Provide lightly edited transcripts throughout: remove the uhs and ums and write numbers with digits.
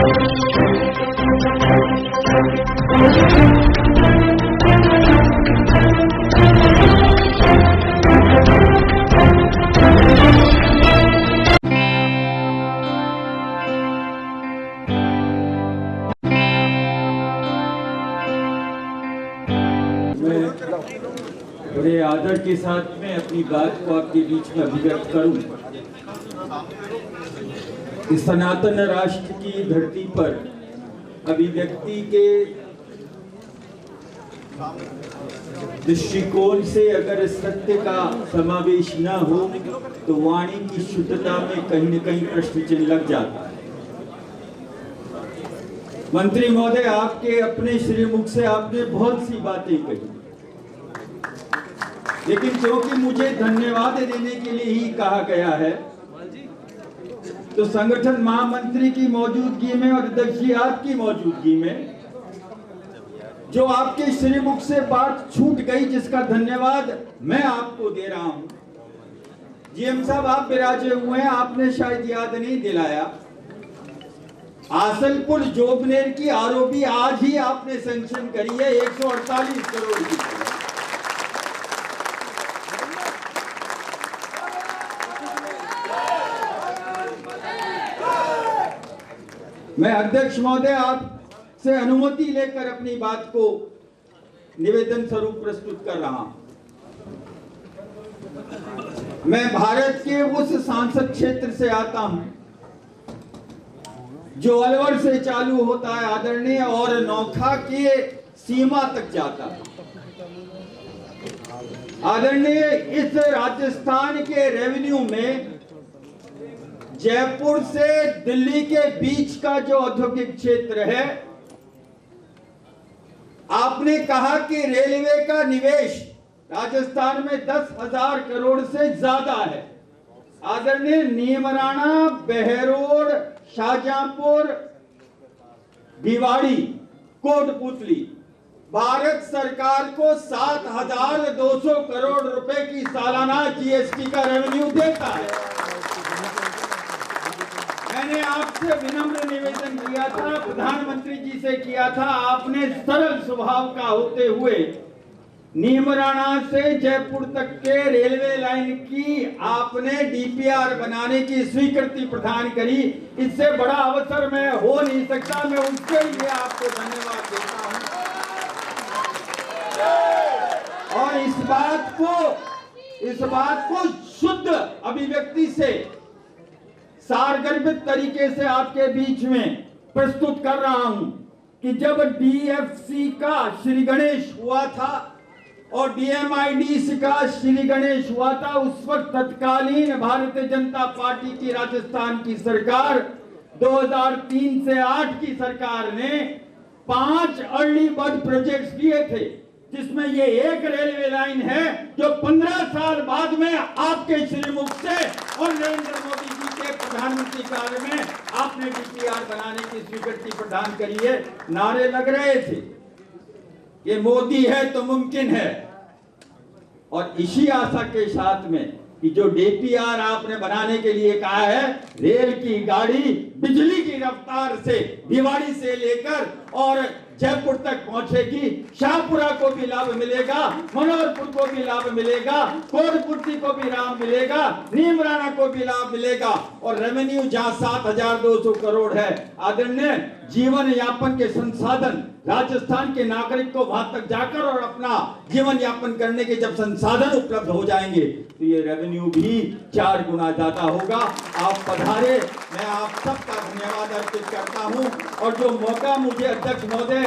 बड़े आदर के साथ में अपनी बात को आपके बीच में अभिव्यक्त करूं। इस सनातन राष्ट्र की धरती पर अभिव्यक्ति के दृष्टिकोण से अगर सत्य का समावेश न हो तो वाणी की शुद्धता में कहीं न कहीं प्रश्न चिन्ह लग जाता है। मंत्री महोदय, आपके अपने श्रीमुख से आपने बहुत सी बातें कही, लेकिन क्योंकि मुझे धन्यवाद देने के लिए ही कहा गया है, तो संगठन महामंत्री की मौजूदगी में और अध्यक्ष जी आपकी मौजूदगी में जो आपके श्रीमुख से बात छूट गई, जिसका धन्यवाद मैं आपको दे रहा हूं। जीएम साहब, आप विराजे हुए हैं, आपने शायद याद नहीं दिलाया, आसलपुर जोबनेर की आरओबी आज ही आपने सैंक्शन करी है 148 करोड़ की। मैं अध्यक्ष महोदय आपसे अनुमति लेकर अपनी बात को निवेदन स्वरूप प्रस्तुत कर रहा हूं। मैं भारत के उस सांसद क्षेत्र से आता हूं जो अलवर से चालू होता है आदरणीय और नौखा के सीमा तक जाता है। आदरणीय, इस राजस्थान के रेवेन्यू में जयपुर से दिल्ली के बीच का जो औद्योगिक क्षेत्र है, आपने कहा कि रेलवे का निवेश राजस्थान में 10,000 करोड़ से ज्यादा है। आदरणीय, नीमराणा, बहरोड, शाहजहांपुर, भिवाड़ी, कोटपुतली भारत सरकार को 7,200 करोड़ रुपए की सालाना जीएसटी का रेवेन्यू देता है। मैंने आपसे विनम्र निवेदन किया था, प्रधानमंत्री जी से किया था, आपने सरल स्वभाव का होते हुए नीमराणा से जयपुर तक के रेलवे लाइन की आपने डीपीआर बनाने की स्वीकृति प्रदान करी। इससे बड़ा अवसर मैं हो नहीं सकता, मैं उसके लिए आपको धन्यवाद देता हूं। और इस बात को शुद्ध अभिव्यक्ति से सारगर्भित तरीके से आपके बीच में प्रस्तुत कर रहा हूं कि जब डीएफसी का श्री गणेश हुआ था और डीएमआईडीसी का श्री गणेश हुआ था, उस वक्त तत्कालीन भारतीय जनता पार्टी की राजस्थान की सरकार 2003 से 8 की सरकार ने 5 अर्ली बर्ड प्रोजेक्ट्स किए थे, जिसमें ये एक रेलवे लाइन है जो 15 साल बाद में आपके श्रीमुख से और नरेंद्र मोदी जी के प्रधानमंत्री काल में आपने डीपीआर बनाने की स्वीकृति प्रदान करी है। नारे लग रहे थे, ये मोदी है तो मुमकिन है, और इसी आशा के साथ में कि जो डीपीआर आपने बनाने के लिए कहा है, रेल की गाड़ी बिजली की रफ्तार से भिवाड़ी से लेकर और जयपुर तक पहुंचेगी। शाहपुरा को भी लाभ मिलेगा, मनोहरपुर को भी लाभ मिलेगा, कोटपुतली को भी लाभ मिलेगा, नीमराणा को भी लाभ मिलेगा, और रेवेन्यू जहां 7,200 करोड़ है। आदरणीय, जीवन यापन के संसाधन राजस्थान के नागरिक को वहां तक जाकर और अपना जीवन यापन करने के जब संसाधन उपलब्ध हो जाएंगे तो ये रेवेन्यू भी 4 गुना ज्यादा होगा। आप पधारे, मैं आप सबका धन्यवाद अर्पित करता हूं। और जो मौका मुझे अध्यक्ष महोदय,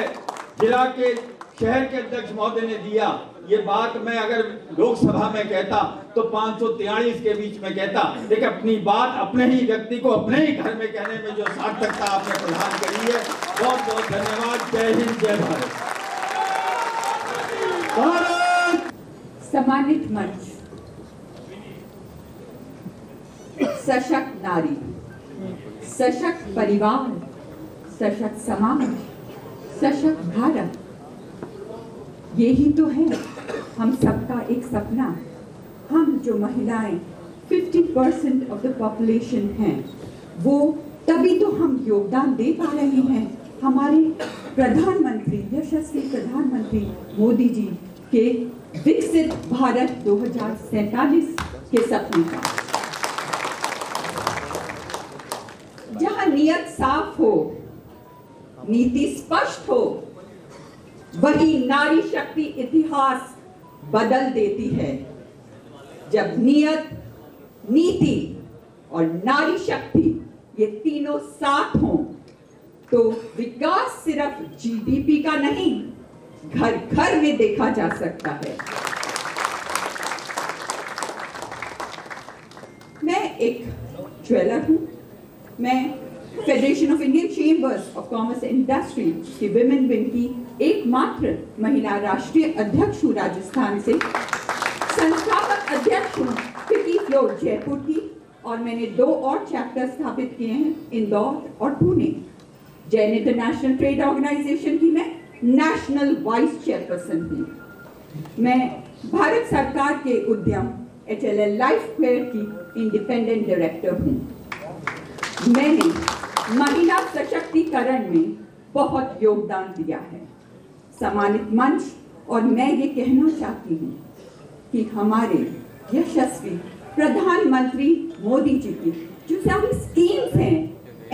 जिला के शहर के अध्यक्ष महोदय ने दिया, ये बात मैं अगर लोकसभा में कहता तो 543 के बीच में कहता, लेकिन अपनी बात अपने ही व्यक्ति को अपने ही घर में कहने में जो सार्थकता आपने प्रदान करी है, बहुत बहुत धन्यवाद। जय हिंद, जय भारत। सम्मानित मंच, सशक्त नारी, सशक्त परिवार, सशक्त समाज, सशक्त भारत, यही तो है हम सबका एक सपना। हम जो महिलाएं 50% ऑफ द पॉपुलेशन हैं, वो तभी तो हम योगदान दे पा रहे हैं हमारे प्रधानमंत्री, यशस्वी प्रधानमंत्री मोदी जी के विकसित भारत 2047 के सपने का। जहां नियत साफ हो, नीति स्पष्ट हो, वही नारी शक्ति इतिहास बदल देती है। जब नियत, नीति और नारी शक्ति ये तीनों साथ हों, तो विकास सिर्फ जीडीपी का नहीं, घर घर में देखा जा सकता है। मैं एक ज्वेलर हूं। मैं federation of Indian chambers of commerce and industry की विमेन विंग की एकमात्र महिला राष्ट्रीय अध्यक्ष हूँ राजस्थान से। संस्थापक अध्यक्ष हूँ फिकी फ्लोर जयपुर की, और मैंने 2 और चैप्टर स्थापित किए हैं इंदौर और Pune. Jain international trade organisation की मैं नेशनल वाइस चेयरपर्सन थी। मैं भारत सरकार के उद्यम HLL लाइफ केयर की इंडिपेंडेंट डायरेक्टर हूँ। मैंने महिला सशक्तिकरण में बहुत योगदान दिया है। सम्मानित मंच और मैं ये कहना चाहती हूँ कि हमारे यशस्वी प्रधानमंत्री मोदी जी की जो सारी स्कीम्स हैं,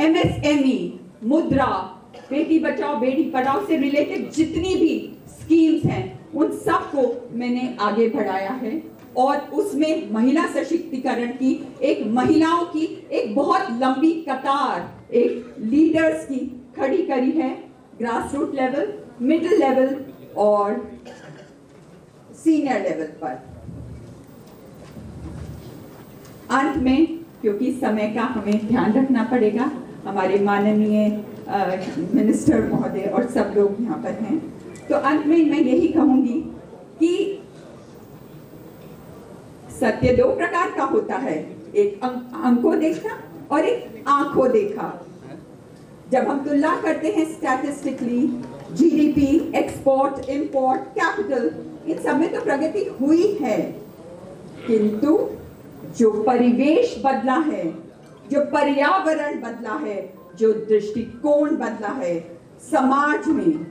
MSME, मुद्रा, बेटी बचाओ बेटी पढ़ाओ से रिलेटेड जितनी भी स्कीम्स हैं, उन सबको मैंने आगे बढ़ाया है और उसमें महिला सशक्तिकरण की, एक महिलाओं की एक बहुत लंबी कतार, एक लीडर्स की खड़ी करी है, grass root level, middle level और सीनियर लेवल पर। अंत में, क्योंकि समय का हमें ध्यान रखना पड़ेगा, हमारे माननीय मिनिस्टर महोदय और सब लोग यहाँ पर हैं, तो अंत में मैं यही कहूंगी कि सत्य 2 प्रकार का होता है, एक अंकों देखा और एक आंखों देखा। जब हम तुलना करते हैं statistically, GDP, export, import, capital, इन सब में तो प्रगति हुई है, किंतु जो परिवेश बदला है, जो पर्यावरण बदला है, जो दृष्टिकोण बदला है, समाज में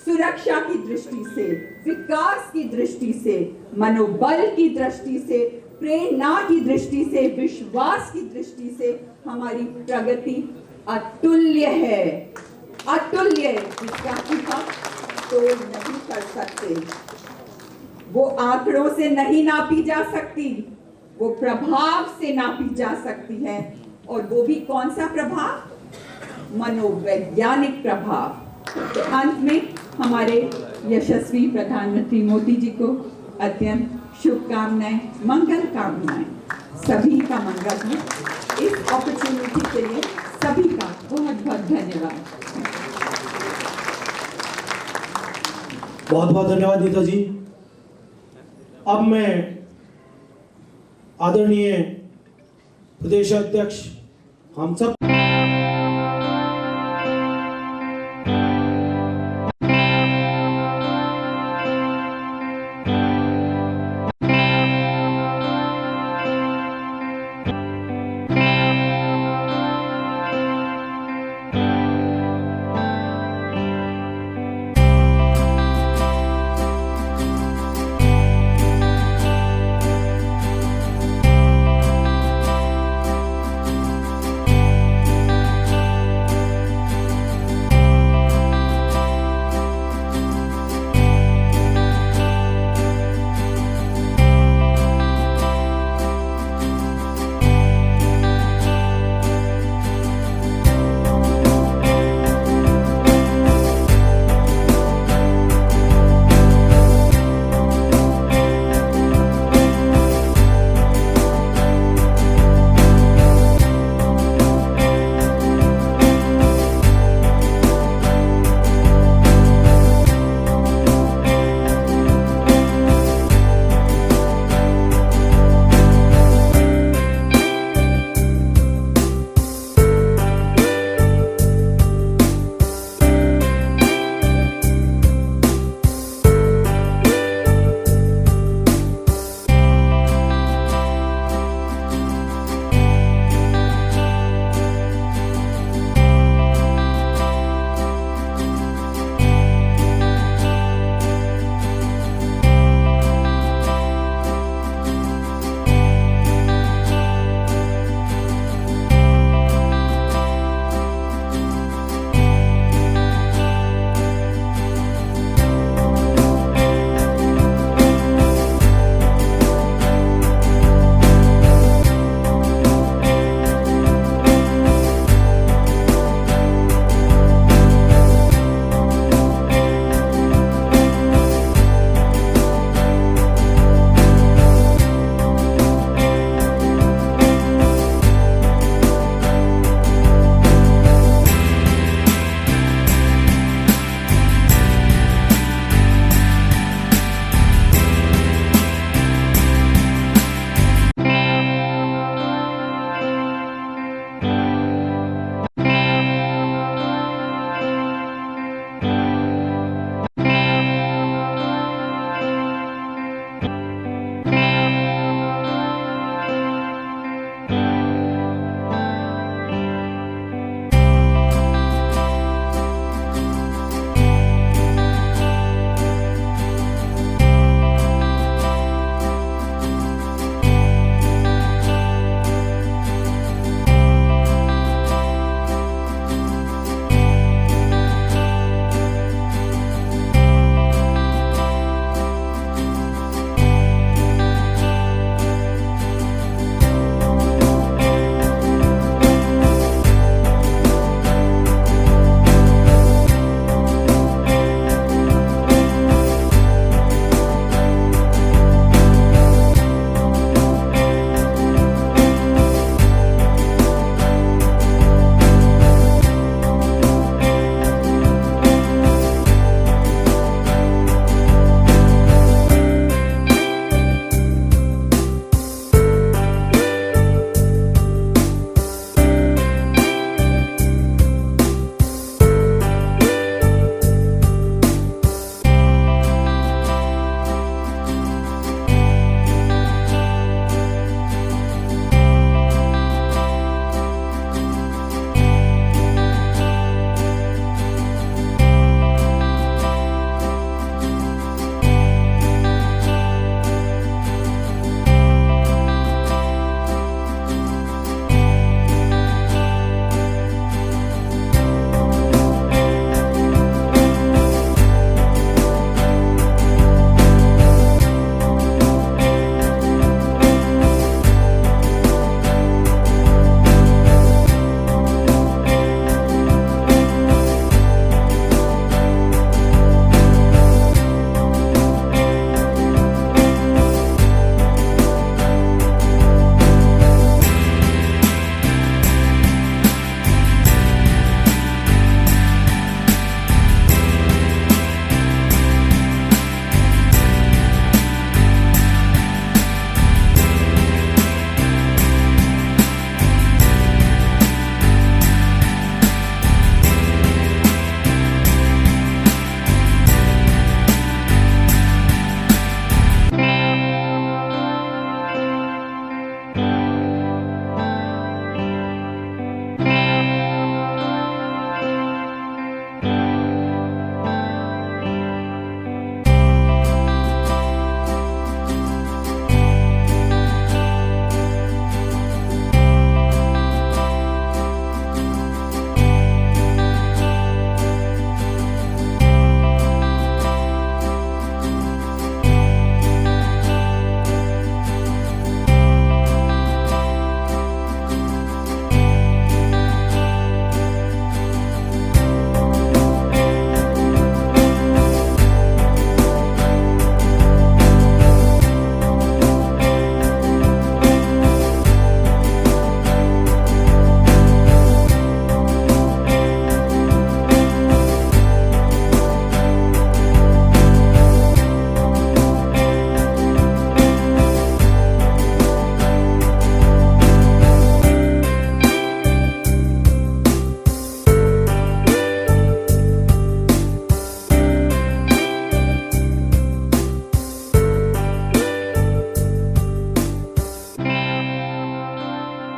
सुरक्षा की दृष्टि से, विकास की दृष्टि से, मनोबल की दृष्टि से, प्रेरणा की दृष्टि से, विश्वास की दृष्टि से हमारी प्रगति अतुल्य है, अतुल्य, जिसका कि हम तोड़ नहीं कर सकते। वो आंकड़ों से नहीं नापी जा सकती, वो प्रभाव से नापी जा सकती है, और वो भी कौन सा प्रभाव? मनोवैज्ञानिक प्रभाव। तो अंत में हमारे यशस्वी प्रधानमंत्री मोदी जी को अत्यंत शुभकामनाएं, मंगल कामनाएं, सभी का मंगल है। इस अपॉर्चुनिटी के लिए सभी का बहुत बहुत धन्यवाद। बहुत बहुत धन्यवाद नीता जी। अब मैं आदरणीय प्रदेश अध्यक्ष हम सब